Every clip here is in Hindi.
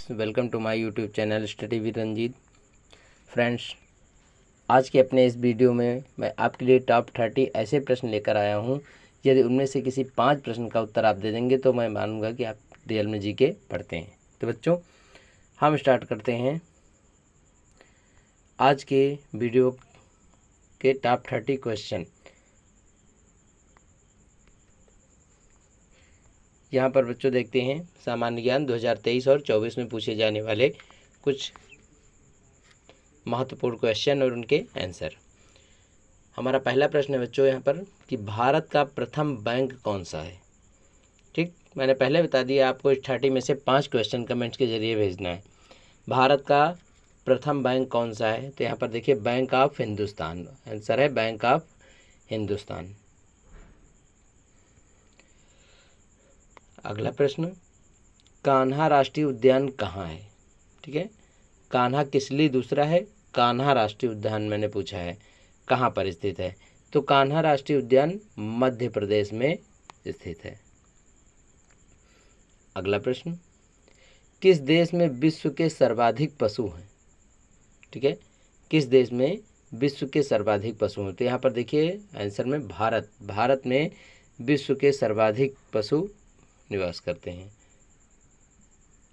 Welcome to my YouTube channel study with Ranjit. Friends, आज के अपने इस वीडियो में मैं आपके लिए टॉप 30 ऐसे प्रश्न लेकर आया हूं। यदि उनमें से किसी 5 प्रश्न का उत्तर आप दे देंगे तो मैं मानूंगा कि आप रियल में जीके पढ़ते हैं। तो बच्चों, हम स्टार्ट करते हैं आज के वीडियो के टॉप 30 क्वेश्चन। यहाँ पर बच्चों देखते हैं सामान्य ज्ञान 2023 और 24 में पूछे जाने वाले कुछ महत्वपूर्ण क्वेश्चन और उनके आंसर। हमारा पहला प्रश्न है बच्चों यहाँ पर कि भारत का प्रथम बैंक कौन सा है। ठीक, मैंने पहले बता दिया आपको इस 30 में से 5 क्वेश्चन कमेंट्स के जरिए भेजना है। भारत का प्रथम बैंक कौन सा है, तो यहाँ पर देखिए बैंक ऑफ हिंदुस्तान, आंसर है बैंक ऑफ हिंदुस्तान। अगला प्रश्न, कान्हा राष्ट्रीय उद्यान कहाँ है। ठीक है, कान्हा किस लिए दूसरा है, कान्हा राष्ट्रीय उद्यान मैंने पूछा है कहाँ पर स्थित है, तो कान्हा राष्ट्रीय उद्यान मध्य प्रदेश में स्थित है। अगला प्रश्न, किस देश में विश्व के सर्वाधिक पशु हैं। ठीक है, किस देश में विश्व के सर्वाधिक पशु हैं, तो यहाँ पर देखिए आंसर में भारत में विश्व के सर्वाधिक पशु निवास करते हैं।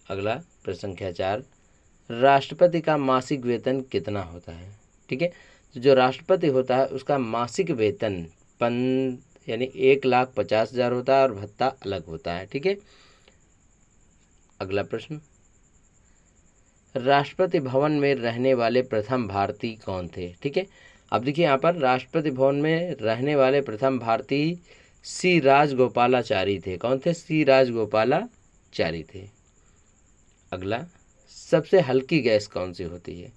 अगला प्रश्न संख्या 4, राष्ट्रपति का मासिक वेतन कितना होता है। ठीक है, तो जो राष्ट्रपति होता है उसका मासिक वेतन यानी 1,50,000 होता है और भत्ता अलग होता है। ठीक है। अगला प्रश्न, राष्ट्रपति भवन में रहने वाले प्रथम भारतीय कौन थे। ठीक है, अब देखिए यहाँ पर राष्ट्रपति भवन में रहने वाले प्रथम भारतीय सी राजगोपालाचारी थे। कौन थे, सी राजगोपालाचारी थे। अगला, सबसे हल्की गैस कौन सी होती है।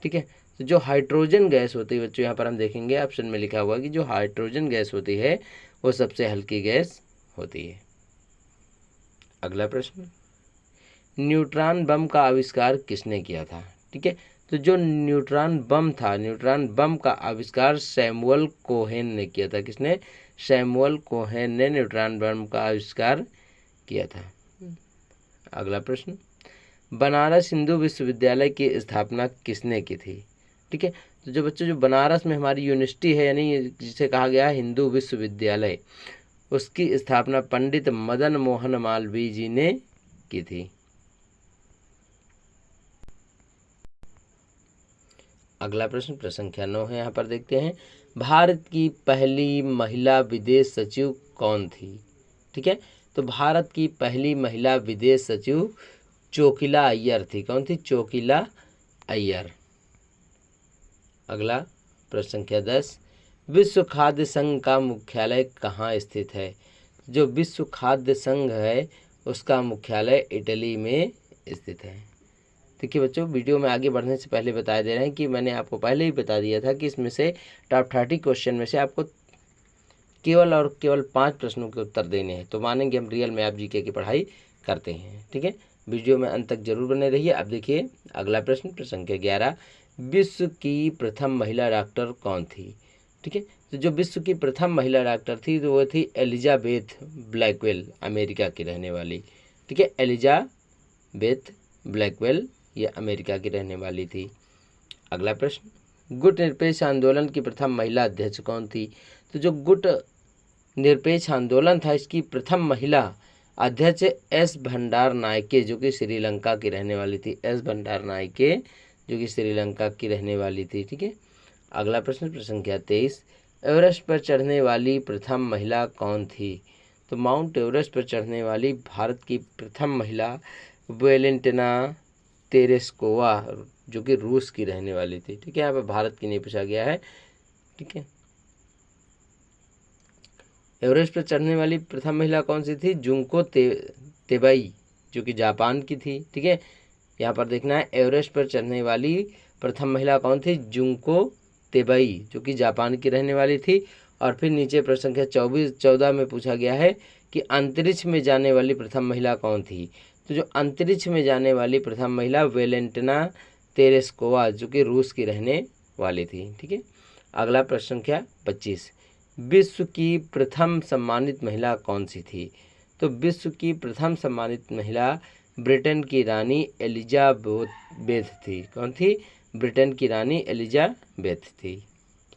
ठीक है, तो जो हाइड्रोजन गैस होती है बच्चों, यहाँ पर हम देखेंगे ऑप्शन में लिखा हुआ कि जो हाइड्रोजन गैस होती है वो सबसे हल्की गैस होती है। अगला प्रश्न, न्यूट्रॉन बम का आविष्कार किसने किया था। ठीक है, तो जो न्यूट्रॉन बम था, न्यूट्रॉन बम का आविष्कार सैमुअल कोहेन ने किया था। किसने, सैमुअल कोहेन ने न्यूट्रॉन बम का आविष्कार किया था। अगला प्रश्न, बनारस हिंदू विश्वविद्यालय की स्थापना किसने की थी। ठीक है, तो जो बच्चों जो बनारस में हमारी यूनिवर्सिटी है यानी जिसे कहा गया है हिंदू विश्वविद्यालय, उसकी स्थापना पंडित मदन मोहन मालवीय जी ने की थी। अगला प्रश्न संख्या 9 है, यहाँ पर देखते हैं भारत की पहली महिला विदेश सचिव कौन थी। ठीक है, तो भारत की पहली महिला विदेश सचिव चोकिला अय्यर थी। कौन थी, चोकिला अय्यर। अगला प्रश्न संख्या 10, विश्व खाद्य संघ का मुख्यालय कहाँ स्थित है। जो विश्व खाद्य संघ है उसका मुख्यालय इटली में स्थित है। देखिए बच्चों, वीडियो में आगे बढ़ने से पहले बता दे रहे हैं कि मैंने आपको पहले ही बता दिया था कि इसमें से टॉप 30 क्वेश्चन में से आपको केवल 5 प्रश्नों के उत्तर देने हैं, तो मानेंगे हम रियल में आप जीके की पढ़ाई करते हैं। ठीक है, वीडियो में अंत तक जरूर बने रहिए। अब देखिए अगला प्रश्न संख्या 11, विश्व की प्रथम महिला डॉक्टर कौन थी। ठीक है, तो जो विश्व की प्रथम महिला डॉक्टर थी तो वो थी एलिजाबेथ ब्लैकवेल, अमेरिका की रहने वाली। ठीक है, एलिजाबेथ ब्लैकवेल ये अमेरिका की रहने वाली थी। अगला प्रश्न, गुट निरपेक्ष आंदोलन की प्रथम महिला अध्यक्ष कौन थी। तो जो गुट निरपेक्ष आंदोलन था इसकी प्रथम महिला अध्यक्ष एस भंडार नायके जो कि श्रीलंका की रहने वाली थी। एस भंडार नायके जो कि श्रीलंका की रहने वाली थी। ठीक है, अगला प्रश्न संख्या 23, एवरेस्ट पर चढ़ने वाली प्रथम महिला कौन थी। तो माउंट एवरेस्ट पर चढ़ने वाली भारत की प्रथम महिला वेलेंटिना तेरेस्कोवा जो कि रूस की रहने वाली थी। ठीक है, यहाँ पर भारत की नहीं पूछा गया है। ठीक है, एवरेस्ट पर चढ़ने वाली प्रथम महिला कौन सी थी, जुंको तेबई जो कि जापान की थी। ठीक है, यहाँ पर देखना है एवरेस्ट पर चढ़ने वाली प्रथम महिला कौन थी, जुंको तेबई जो कि जापान की रहने वाली थी। और फिर नीचे प्रश्न संख्या 14 में पूछा गया है कि अंतरिक्ष में जाने वाली प्रथम महिला कौन थी। तो जो अंतरिक्ष में जाने वाली प्रथम महिला वेलेंटिना तेरेस्कोवा जो कि रूस की रहने वाली थी। ठीक है, अगला प्रश्न संख्या 25, विश्व की प्रथम सम्मानित महिला कौन सी थी। तो विश्व की प्रथम सम्मानित महिला ब्रिटेन की रानी एलिजाबेथ थी? कौन थी? ब्रिटेन की रानी एलिजाबेथ थी।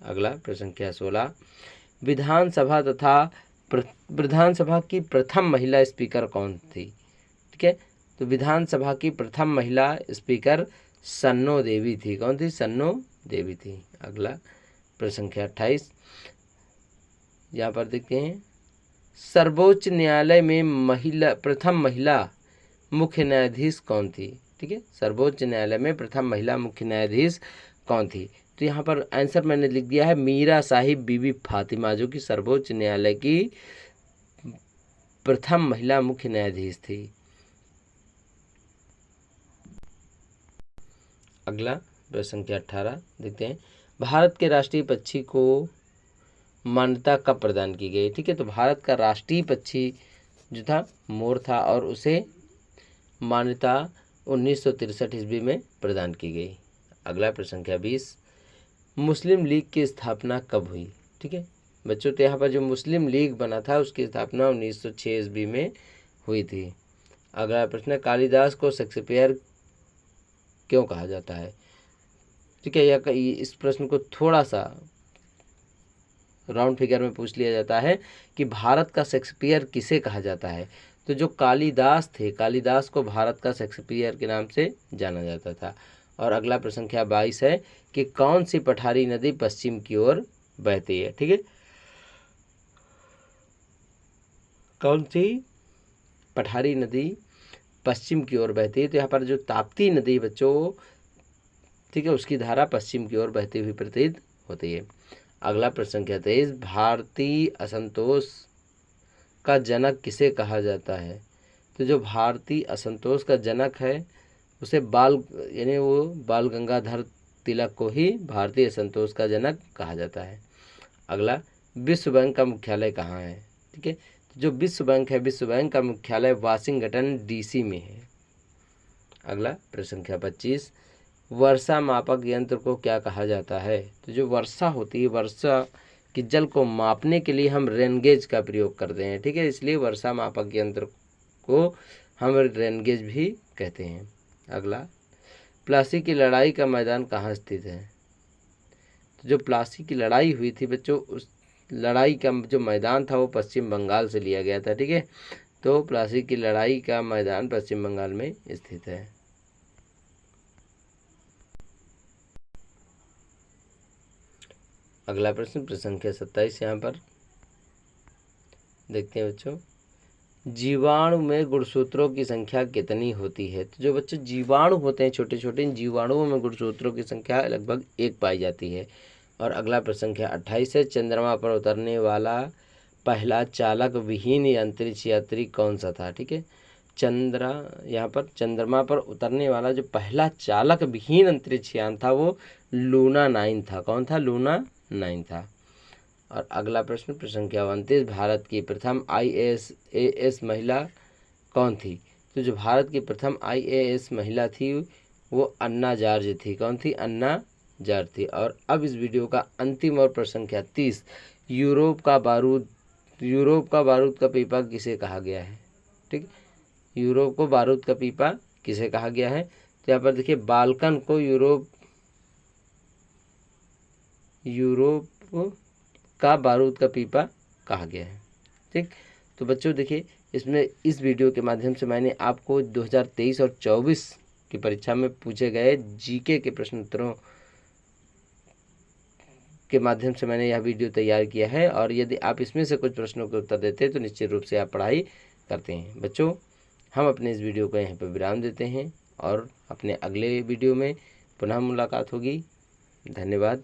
अगला प्रश्न संख्या 16, विधानसभा की प्रथम महिला स्पीकर कौन थी? ठीक है, तो विधानसभा की प्रथम महिला स्पीकर सन्नो देवी थी। कौन थी? सन्नो देवी थी। अगला प्रश्न संख्या 28, यहाँ पर देखते हैं, सर्वोच्च न्यायालय में प्रथम महिला मुख्य न्यायाधीश कौन थी? ठीक है, सर्वोच्च न्यायालय में प्रथम महिला मुख्य न्यायाधीश कौन थी? तो यहाँ पर आंसर मैंने लिख दिया है मीरा साहिब बीबी फातिमा, जो कि सर्वोच्च न्यायालय की प्रथम महिला मुख्य न्यायाधीश थी। अगला प्रश्न संख्या 18 देखते हैं, भारत के राष्ट्रीय पक्षी को मान्यता कब प्रदान की गई? ठीक है, तो भारत का राष्ट्रीय पक्षी जो था मोर था और उसे मान्यता 1963 ईस्वी में प्रदान की गई। अगला प्रश्न संख्या 20, मुस्लिम लीग की स्थापना कब हुई? ठीक है बच्चों, तो यहाँ पर जो मुस्लिम लीग बना था उसकी स्थापना 1906 ईस्वी में हुई थी। अगला प्रश्न, कालिदास को शेक्सपियर क्यों कहा जाता है? ठीक है, यह इस प्रश्न को थोड़ा सा राउंड फिगर में पूछ लिया जाता है कि भारत का शेक्सपियर किसे कहा जाता है? तो जो कालिदास थे, कालिदास को भारत का शेक्सपियर के नाम से जाना जाता था। और अगला प्रश्न संख्या 22 है कि कौन सी पठारी नदी पश्चिम की ओर बहती है? ठीक है, कौन सी पठारी नदी पश्चिम की ओर बहती है? तो यहाँ पर जो ताप्ती नदी बच्चों, ठीक है, उसकी धारा पश्चिम की ओर बहती हुई प्रतीत होती है। अगला प्रश्न संख्या 23, भारतीय असंतोष का जनक किसे कहा जाता है? तो जो भारतीय असंतोष का जनक है उसे यानी वो बाल गंगाधर तिलक को ही भारतीय असंतोष का जनक कहा जाता है। अगला, विश्व बैंक का मुख्यालय कहाँ है? ठीक है, तो जो विश्व बैंक है, विश्व बैंक का मुख्यालय वाशिंगटन DC में है। अगला प्रश्न संख्या 25, वर्षा मापक यंत्र को क्या कहा जाता है? तो जो वर्षा होती है, वर्षा कि जल को मापने के लिए हम रेन गेज का प्रयोग करते हैं। ठीक है, इसलिए वर्षा मापक यंत्र को हम रेन गेज भी कहते हैं। अगला, प्लासी की लड़ाई का मैदान कहाँ स्थित है? तो जो प्लासी की लड़ाई हुई थी बच्चों, उस लड़ाई का जो मैदान था वो पश्चिम बंगाल से लिया गया था। ठीक है, तो प्लासी की लड़ाई का मैदान पश्चिम बंगाल में स्थित है। अगला प्रश्न संख्या 27, यहाँ पर देखते हैं बच्चों, जीवाणु में गुणसूत्रों की संख्या कितनी होती है? तो जो बच्चों जीवाणु होते हैं छोटे छोटे, इन जीवाणुओं में गुणसूत्रों की संख्या लगभग 1 पाई जाती है। और अगला प्रश्न संख्या 28 है, चंद्रमा पर उतरने वाला पहला चालक विहीन अंतरिक्ष यात्री कौन सा था? ठीक है, यहाँ पर चंद्रमा पर उतरने वाला जो पहला चालक विहीन अंतरिक्ष यान था वो लूना 9 था। कौन था? लूना 9 था। और अगला प्रश्न संख्या 29, भारत की प्रथम IAS महिला कौन थी? तो जो भारत की प्रथम IAS महिला थी वो अन्ना जॉर्ज थी। कौन थी? अन्ना जॉर्ज थी। और अब इस वीडियो का अंतिम और प्रश्न संख्या 30, यूरोप का बारूद का पीपा किसे कहा गया है? ठीक, यूरोप को बारूद का पीपा किसे कहा गया है? तो यहाँ पर देखिए, बाल्कन को यूरोप का बारूद का पीपा कहा गया है। ठीक, तो बच्चों देखिए, इसमें इस वीडियो के माध्यम से मैंने आपको 2023 और 24 की परीक्षा में पूछे गए GK के प्रश्न उत्तरों के माध्यम से मैंने यह वीडियो तैयार किया है। और यदि आप इसमें से कुछ प्रश्नों के उत्तर देते हैं तो निश्चित रूप से आप पढ़ाई करते हैं। बच्चों, हम अपने इस वीडियो को यहाँ पर विराम देते हैं और अपने अगले वीडियो में पुनः मुलाकात होगी। धन्यवाद।